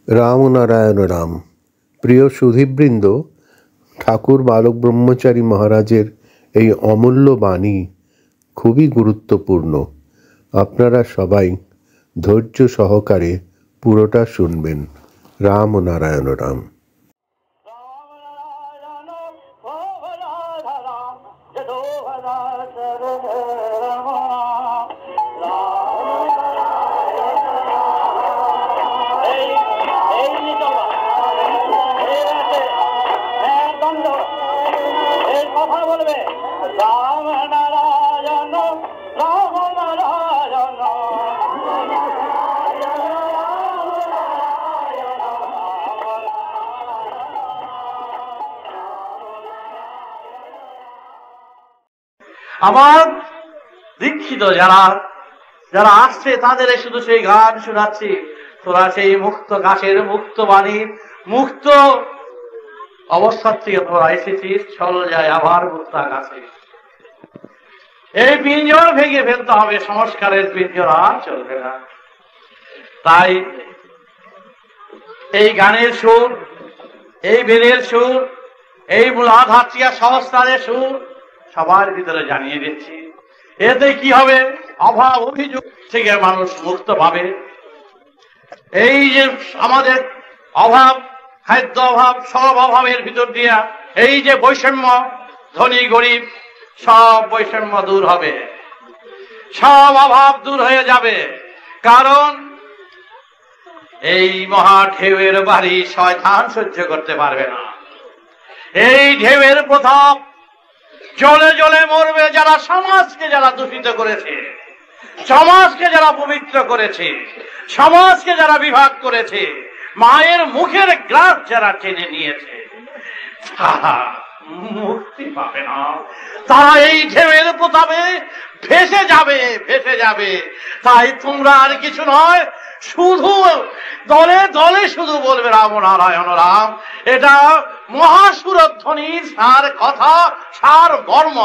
রাম নারায়ণ রাম। প্রিয় সুধীবৃন্দ, ঠাকুর বালক ব্রহ্মচারী মহারাজের এই অমূল্য বাণী খুবই গুরুত্বপূর্ণ। আপনারা সবাই ধৈর্য সহকারে পুরোটা শুনবেন। রাম নারায়ণ রাম। আমার দীক্ষিত যারা যারা আসছে তাদের শুধু সেই গান শোনাচ্ছি। তোরা সেই মুক্ত গাছের মুক্ত বাণীর মুক্ত অবস্থা থেকে তোরা এসেছিস, চল যায় আবার মুক্ত গাছে। এই পিঞ্জর ভেঙে ফেলতে হবে, সংস্কারের পিঞ্জর আর চলবে না। তাই এই গানের সুর, এই বেদের সুর, এই মূলাধারটিয়া সহস্রারের সুর সবার ভিতরে জানিয়ে দিচ্ছি। এতে কি হবে? অভাব অভিযোগ থেকে মানুষ মুক্ত পাবে। এই যে আমাদের অভাব, খাদ্য অভাব, সব অভাবের ভিতর দিয়া এই যে বৈষম্য, ধনী গরিব সব বৈষম্য দূর হবে, সব অভাব দূর হয়ে যাবে। কারণ এই মহা ঢেউয়ের বাড়ি শয়তান সহ্য করতে পারবে না। এই ঢেউয়ের প্রতাপ জলে জলে মরবে যারা সমাজকে যারা দূষিত করেছে, সমাজকে যারা পবিত্র করেছে, সমাজকে যারা বিভাগ করেছে, মায়ের মুখের গ্রাস যারা টেনে নিয়েছে, তারা মুক্তি পাবে না। তারা এই ঢেউয়ের প্রতাপে ভেসে যাবে, ভেসে যাবে। তাই তোমরা আর কিছু নয়, শুধু দলে দলে শুধু বলবে রাম নারায়ণ রাম। এটা মহাসুরধ্বনির সার কথা, সার মর্ম।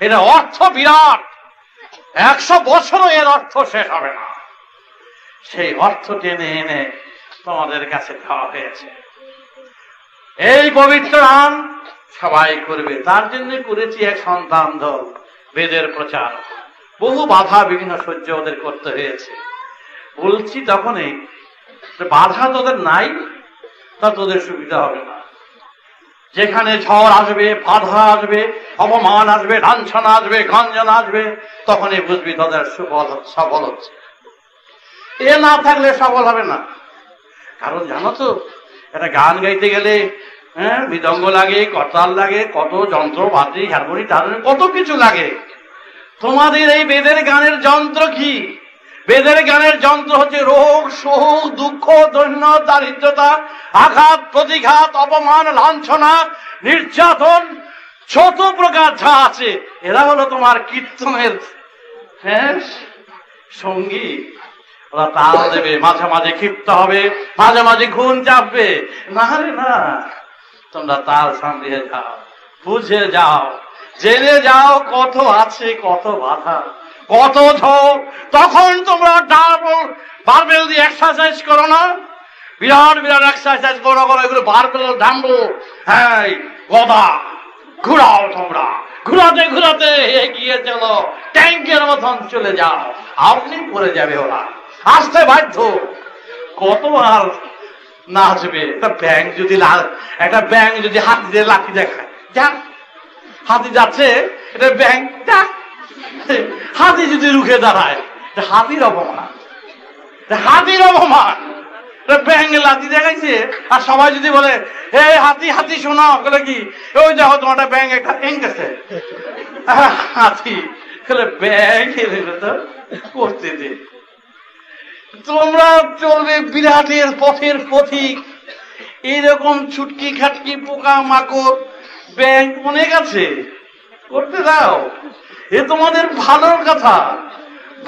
এটা অর্থ বিরাট, 100 বছরও এর অর্থ শেষ হবে না। সেই অর্থ টেনে এনে তোমাদের কাছে দেওয়া হয়েছে। এই পবিত্র নাম সবাই করবে, তার জন্য করেছি এক সন্তান দল, বেদের প্রচার। বহু বাধা বিভিন্ন সহ্য ওদের করতে হয়েছে। বলছি তখনই, বাধা তোদের নাই, তা তোদের সুবিধা হবে না। যেখানে ঝড় আসবে, বাধা আসবে, অপমান আসবে, লাঞ্ছনা আসবে, গঞ্জনা আসবে, তখনই বুঝবি তোদের সফল হচ্ছে। এ না থাকলে সফল হবে না। কারণ জানো তো, একটা গান গাইতে গেলে মৃদঙ্গ লাগে, করতাল লাগে, কত যন্ত্রপাতি, হারমোনি, টারমোনি, কত কিছু লাগে। তোমাদের এই বেদের গানের যন্ত্র কি? বেদের গানের যন্ত্র হচ্ছে রোগ, শোক, দুঃখ, দৈন্য, দারিদ্রতা, আঘাত, প্রতিঘাত, অপমান, লাঞ্ছনা, নির্যাতন, যত প্রকার যা আছে, এরা হলো তোমার কীর্তনের সঙ্গী। ওরা তাল দেবে, মাঝে মাঝে ক্ষিপ্ত হবে, মাঝে মাঝে খুন চাপবে। না রে না, তোমরা তাল সামলিয়ে যাও, বুঝে যাও, জেনে যাও কত আছে, কত বাধা, কত ঝোঁক। তখন তোমরা বারবেল দিয়ে এক্সারসাইজ করো না, বিরাট বিরাট এক্সারসাইজ করো, এগুলো বারবেল, ডাম্বল, হ্যাঁ গদা ঘুরাও। তোমরা ঘুরাতে ঘুরাতে এগিয়ে চলো, ট্যাঙ্কের মতন চলে যাও, আপনি পড়ে যাবে। ওরা আসতে বাধ্য। কত আর নাচবে? একটা ব্যাঙ যদি হাতিদের লাঠি দেখায়, যা হাতি যাচ্ছে, এটা ব্যাঙ, হাতি যদি রুখে দাঁড়ায়, হাতির অপমান, হাতির অপমান। ব্যাঙ লাঠি দেখাইছে, আর সবাই যদি বলে এই হাতি হাতি শোনো, বলে কি ওই দেখো তোমার ব্যাঙ একটা গেছে, হাতি ব্যাঙ তো করতে দে। তোমরা চলবে বিরাটের পথের পথিক। এইরকম ছুটকি খাটকি, পোকা মাকড়, ব্যাঙ অনেক আছে, করতে দাও। এ তোমাদের ভালোর কথা,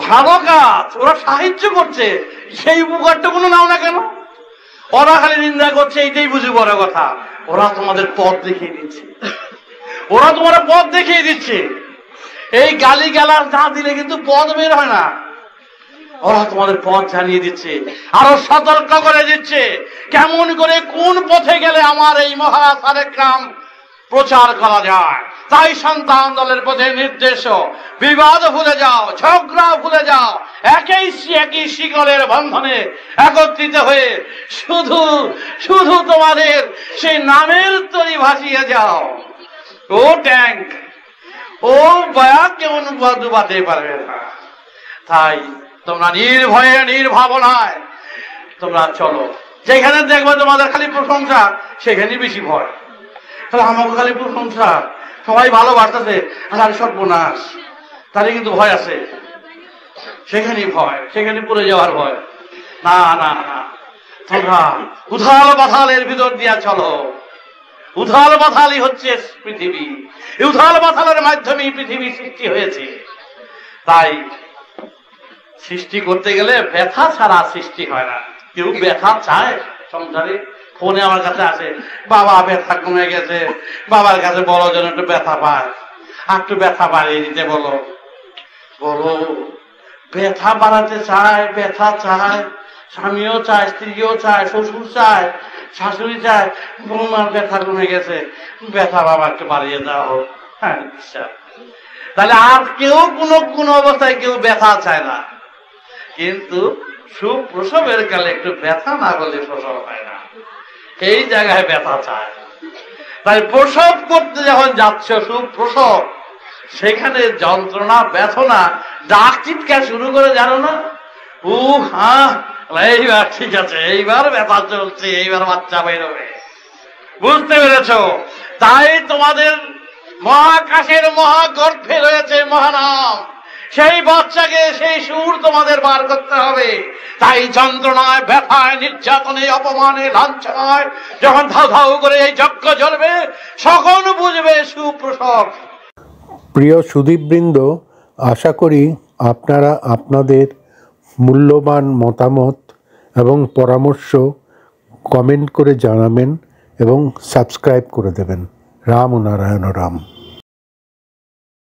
ভালো কাজ। ওরা সাহায্য করছে, সেই উপকারটা কোনো নাও না কেন? ওরা খালি নিন্দা করছে, এইটাই বুঝি বড় কথা। ওরা তোমাদের পথ দেখিয়ে দিচ্ছে, ওরা তোমার পথ দেখিয়ে দিচ্ছে। এই গালি গালাজ না দিলে কিন্তু পথ বের হয় না। ওরা তোমাদের পথ জানিয়ে দিচ্ছে, আরো সতর্ক করে দিচ্ছে কেমন করে কোন পথে গেলে আমার এই মহাসারেগ্রাম প্রচার করা যায়। তাই সন্তান দলের পথে নির্দেশ, বিবাদ ভুলে যাও, ঝগড়া ভুলে যাও, একই শিকলের বন্ধনে একত্রিত হয়ে শুধু শুধু তোমাদের সেই নামের তরি ভাসিয়ে যাও। ও ট্যাঙ্ক, ও বয়া কেউ ডুবাতে পারবে না। তাই তোমরা নির্ভয়ে নির্ভাবনায় তোমরা চলো। যেখানে দেখবে তোমাদের খালি প্রশংসা, সেখানে বেশি ভয়। তাহলে আমাকে খালি প্রশংসা, সবাই ভালোবাসতেছে, আর সর্বনাশ, তাহলে কিন্তু ভয় আছে। সেখানেই ভয়, সেখানে পড়ে যাওয়ার ভয়। না না না, তোমরা উথাল পাথালের ভিতর দিয়া চলো। উথাল পাথালই হচ্ছে পৃথিবী, উথাল পাথালের মাধ্যমে পৃথিবী সৃষ্টি হয়েছে। তাই সৃষ্টি করতে গেলে ব্যথা ছাড়া সৃষ্টি হয় না। কেউ ব্যথা চায় সংসারে? ফোনে আমার কাছে আসে, বাবা ব্যথা কমে গেছে, বাবার কাছে বলো যেন একটু ব্যথা পায়, আর একটু ব্যথা বাড়িয়ে দিতে বলো। বলো, ব্যথা বাড়াতে চায়, ব্যথা চায়, স্বামীও চায়, স্ত্রীও চায়, শ্বশুর চায়, শাশুড়ি চায়, বৌমার ব্যথা কমে গেছে, ব্যথা বাবা একটু বাড়িয়ে দেওয়া হোক। হ্যাঁ, তাহলে আর কেউ কোন অবস্থায় কেউ ব্যথা চায় না। কিন্তু সুপ্রসবের কালে একটু ব্যথা না হলে প্রসব হয় না, এই জায়গায় ব্যথা চায়। তাই প্রসব করতে যখন যাচ্ছ, সুপ্রসব, সেখানে যন্ত্রণা ব্যথনা ডাক চিৎকার শুরু করে, জানো না? হ্যাঁ, এইবার ঠিক আছে, এইবার ব্যথা চলছে, এইবার বাচ্চা বেরোবে। বুঝতে পেরেছ? তাই তোমাদের মহাকাশের মহাগর্ভে রয়েছে মহানাম, সেই বাচ্চাকে, সেই সুর তোমাদের বার করতে হবে। তাই যন্ত্রণায়, ব্যথায়, নির্যাতনে, অপমানে, লাঞ্ছনায় যখন ধাউ ধাউ করে এই যজ্ঞ জ্বলবে, সকল বুঝবে সুপ্রসব। প্রিয় সুধীবৃন্দ, আশা করি আপনারা আপনাদের মূল্যবান মতামত এবং পরামর্শ কমেন্ট করে জানাবেন এবং সাবস্ক্রাইব করে দেবেন। রাম ও নারায়ণ রাম।